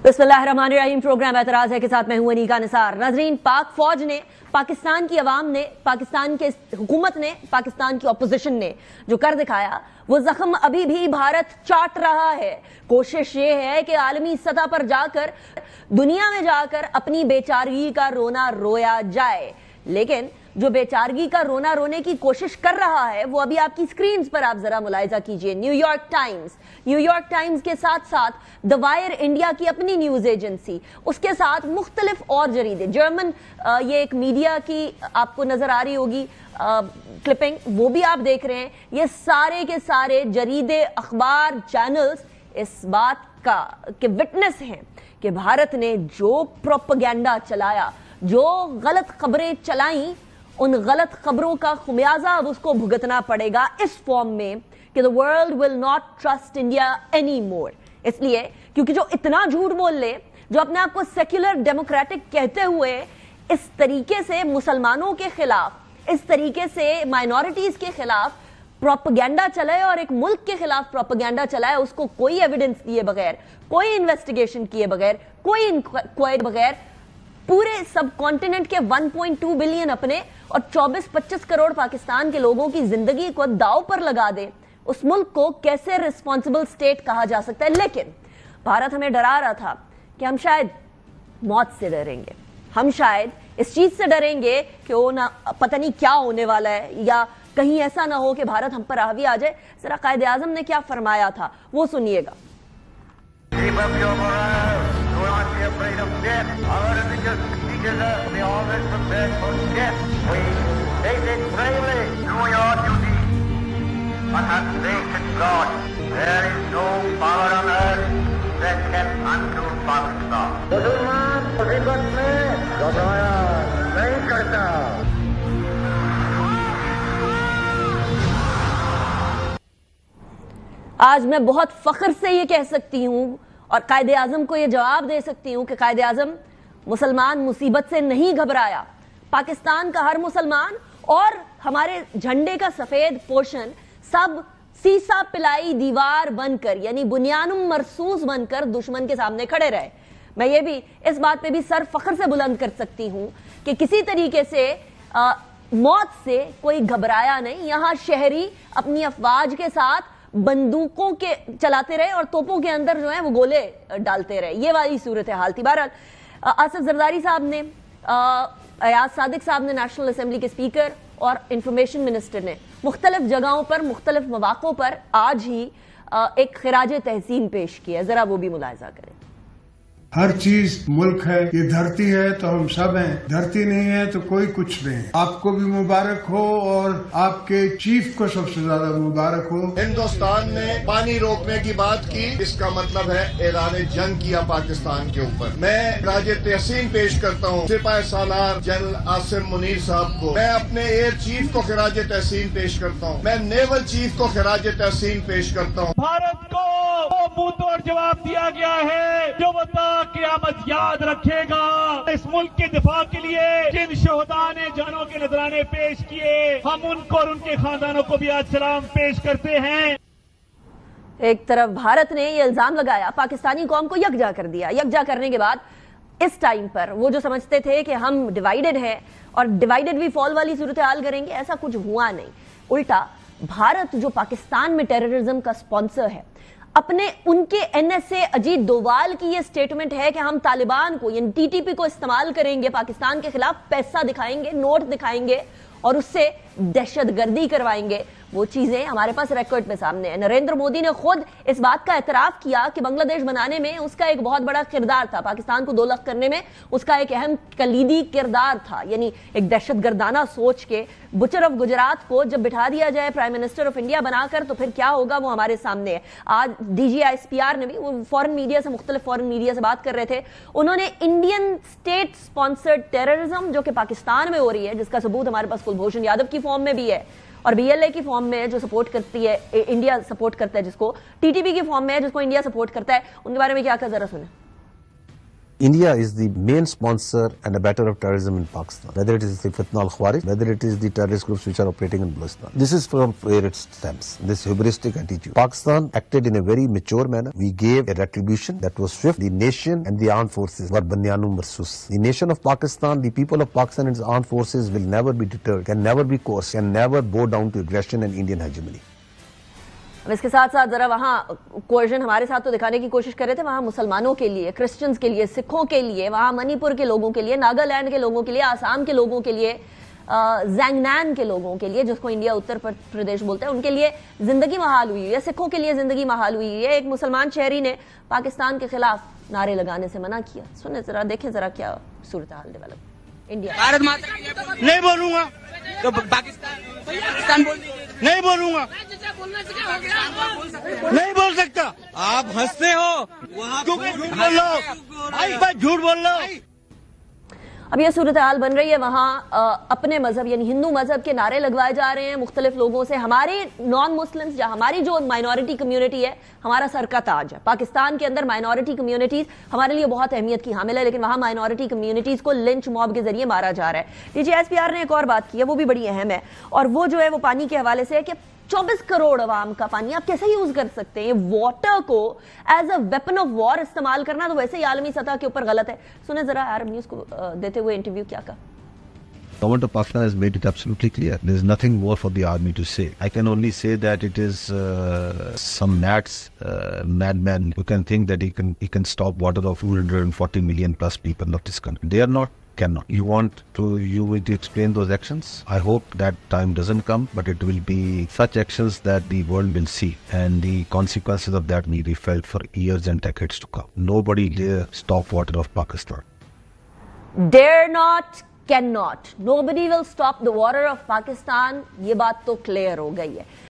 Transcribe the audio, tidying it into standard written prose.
बिस्मिल्लाहिर्रहमानिर्रहीम। प्रोग्राम एतराज है के साथ मैं हूं अनीका निसार। नाजरीन, पाक फौज ने, पाकिस्तान की अवाम ने, पाकिस्तान के हुकूमत ने, पाकिस्तान की अपोजिशन ने जो कर दिखाया वो जख्म अभी भी भारत चाट रहा है। कोशिश ये है कि आलमी सतह पर जाकर, दुनिया में जाकर अपनी बेचारगी का रोना रोया जाए, लेकिन जो बेचारगी का रोना रोने की कोशिश कर रहा है वो अभी आपकी स्क्रीन पर आप जरा मुलाहिजा कीजिए। न्यूयॉर्क टाइम्स के साथ साथ द वायर इंडिया की अपनी न्यूज एजेंसी, उसके साथ मुख्तलिफ और जरीदे, जर्मन ये एक मीडिया की आपको नजर आ रही होगी क्लिपिंग, वो भी आप देख रहे हैं। ये सारे के सारे जरीदे, अखबार, चैनल्स इस बात का के विटनेस हैं कि भारत ने जो प्रोपेगेंडा चलाया, जो गलत खबरें चलाई, उन गलत खबरों का खुमियाजा अब उसको भुगतना पड़ेगा इस फॉर्म में कि the world will not trust India any more. इसलिए क्योंकि जो इतना झूठ बोल ले, जो अपने आप को सेक्युलर डेमोक्रेटिक कहते हुए इस तरीके से मुसलमानों के खिलाफ, इस तरीके से माइनॉरिटीज के खिलाफ प्रोपेगेंडा चलाए और एक मुल्क के खिलाफ प्रोपेगेंडा चलाए, उसको कोई एविडेंस दिए बगैर, कोई इन्वेस्टिगेशन किए बगैर, कोई इंक्वायरी बगैर पूरे सब कॉन्टिनेंट के 1.2 बिलियन अपने और 24-25 करोड़ पाकिस्तान के लोगों की जिंदगी को दांव पर लगा दे, उस मुल्क को कैसे रिस्पॉन्सिबल स्टेट कहा जा सकता है। लेकिन भारत हमें डरा रहा था कि हम शायद मौत से डरेंगे, हम शायद इस चीज से डरेंगे कि वो ना पता नहीं क्या होने वाला है, या कहीं ऐसा ना हो कि भारत हम पर हावी आ जाए। जरा कायदे आजम ने क्या फरमाया था वो सुनिएगा। मुसलमान मुसीबत में घबराया नहीं करता। आज मैं बहुत फख्र से ये कह सकती हूं और कायदे आजम को ये जवाब दे सकती हूं कि कायदे आजम, मुसलमान मुसीबत से नहीं घबराया। पाकिस्तान का हर मुसलमान और हमारे झंडे का सफेद पोर्शन सब सीसा पिलाई दीवार बनकर, यानी बुनियानुम मरसूस बनकर दुश्मन के सामने खड़े रहे। मैं ये भी इस बात पे भी सर फख्र से बुलंद कर सकती हूं कि किसी तरीके से मौत से कोई घबराया नहीं। यहां शहरी अपनी अफवाज के साथ बंदूकों के चलाते रहे और तोपों के अंदर जो है वो गोले डालते रहे। ये वाली सूरत हाल थी। बहरहाल आसिफ जरदारी साहब ने, अयाज सादिक साहब ने, नेशनल असेंबली के स्पीकर और इंफॉर्मेशन मिनिस्टर ने मुख्तलिफ जगहों पर, मुख्तलिफ मौक़ों पर आज ही एक खिराज तहसीन पेश किया। जरा वो भी मुलाहिजा करें। हर चीज मुल्क है, ये धरती है तो हम सब हैं, धरती नहीं है तो कोई कुछ नहीं। आपको भी मुबारक हो और आपके चीफ को सबसे ज्यादा मुबारक हो। हिंदुस्तान ने पानी रोकने की बात की, इसका मतलब है ऐलान जंग किया पाकिस्तान के ऊपर। मैं खिराज तहसीन पेश करता हूँ सिपाही सालार जनरल आसिम मुनीर साहब को। मैं अपने एयर चीफ को खिराज तहसीन पेश करता हूँ। मैं नेवल चीफ को खिराज तहसीन पेश करता हूँ। भारत को मुंह तोड़ जवाब दिया गया है जो बता क़यामत याद रखेगा। इस मुल्क के दिफा के लिए जिन शोहदा ने जानों के नजराने पेश किए, हम उनको और उनके खानदानों को भी आज सलाम पेश करते हैं। एक तरफ भारत ने यह इल्जाम लगाया, पाकिस्तानी कौम को यकजा कर दिया। यकजा करने के बाद इस टाइम पर वो जो समझते थे कि हम डिवाइडेड हैं और डिवाइडेड वी फॉल वाली सूरत हाल करेंगे, ऐसा कुछ हुआ नहीं। उल्टा भारत जो पाकिस्तान में टेररिज्म का स्पॉन्सर है, अपने उनके एनएसए अजीत डोवाल की ये स्टेटमेंट है कि हम तालिबान को, यानी टीटीपी को इस्तेमाल करेंगे, पाकिस्तान के खिलाफ पैसा दिखाएंगे, नोट दिखाएंगे और उससे दहशतगर्दी करवाएंगे। वो चीजें हमारे पास रिकॉर्ड में सामने है। नरेंद्र मोदी ने खुद इस बात का एतराफ किया कि बांग्लादेश बनाने में उसका एक बहुत बड़ा किरदार था, पाकिस्तान को 2 लाख करने में उसका एक अहम कलीदी किरदार था। यानी एक दहशतगर्दाना सोच के बुचर ऑफ गुजरात को जब बिठा दिया जाए प्राइम मिनिस्टर ऑफ इंडिया बनाकर, तो फिर क्या होगा वो हमारे सामने है। आज DGISPR ने भी, वो फॉरेन मीडिया से, मुख्तलिफ फॉरेन मीडिया से बात कर रहे थे, उन्होंने इंडियन स्टेट स्पॉन्सर्ड टेररिज्म जो कि पाकिस्तान में हो रही है, जिसका सबूत हमारे पास कुलभूषण यादव की फॉर्म में भी है और BLA की फॉर्म में है जो सपोर्ट करती है, इंडिया सपोर्ट करता है जिसको, TTP की फॉर्म में है जिसको इंडिया सपोर्ट करता है, उनके बारे में क्या कहा जरा सुने। India is the main sponsor and abettor of terrorism in Pakistan, whether it is the Fitna al-Khawarij, whether it is the terrorist groups which are operating in Balochistan. This is from where it stems, this hubristic attitude. Pakistan acted in a very mature manner. We gave a retribution that was swift. The nation and the armed forces were banyanun marsus. The nation of Pakistan, the people of Pakistan and its armed forces will never be deterred, can never be coerced, can never bow down to aggression and Indian hegemony. अब इसके साथ साथ जरा वहां coercion हमारे साथ तो दिखाने की कोशिश कर रहे थे, वहां मुसलमानों के लिए, क्रिश्चियंस के लिए, सिखों के लिए, वहां मणिपुर के लोगों के लिए, नागालैंड के लोगों के लिए, आसाम के लोगों के लिए, ज़ैंगनान के लोगों के लिए, जिसको इंडिया उत्तर प्रदेश बोलते हैं, उनके लिए जिंदगी महाल हुई है, सिखों के लिए जिंदगी महाल हुई है। एक मुसलमान शहरी ने पाकिस्तान के खिलाफ नारे लगाने से मना किया। सुने जरा, देखें जरा क्या सूरत हाल डेवलप। इंडिया भारत माता नहीं बोलूंगा तो पाकिस्तान नहीं बोलूंगा, नहीं बोल सकता। आप हंसते हो, क्यों झूठ बोल लो, झूठ बोल लो। अब यह सूरत हाल बन रही है, वहां अपने मजहब यानी हिंदू मजहब के नारे लगवाए जा रहे हैं मुख्तलिफ लोगों से। हमारे नॉन मुस्लिम्स, या हमारी जो माइनॉरिटी कम्युनिटी है, हमारा सर का ताज है। पाकिस्तान के अंदर माइनॉरिटी कम्युनिटीज हमारे लिए बहुत अहमियत की हामिल है, लेकिन वहां माइनॉरिटी कम्युनिटीज को लिंच मॉब के जरिए मारा जा रहा है। डीजीएसपीआर ने एक और बात की है, वो भी बड़ी अहम है, और वो जो है वो पानी के हवाले से है कि 24 करोड़ अवाम का पानी आप कैसे यूज कर सकते हैं। वाटर को as a weapon of war इस्तेमाल करना तो वैसे ही आलमी सतह के ऊपर गलत है। सुने जरा अरब न्यूज को देते हुए इंटरव्यू क्या कहा। Government of Pakistan has made it absolutely clear. There is nothing more for the army to say. I can only say that it is some madman who can think that he can stop water of 240 million plus people of this country. They are not, cannot. You want to explain those actions? I hope that time doesn't come, but it will be such actions that the world will see, and the consequences of that may be felt for years and decades to come. Nobody dare stop water of Pakistan. Dare not, cannot. Nobody will stop the water of Pakistan. ये बात तो clear हो गई है।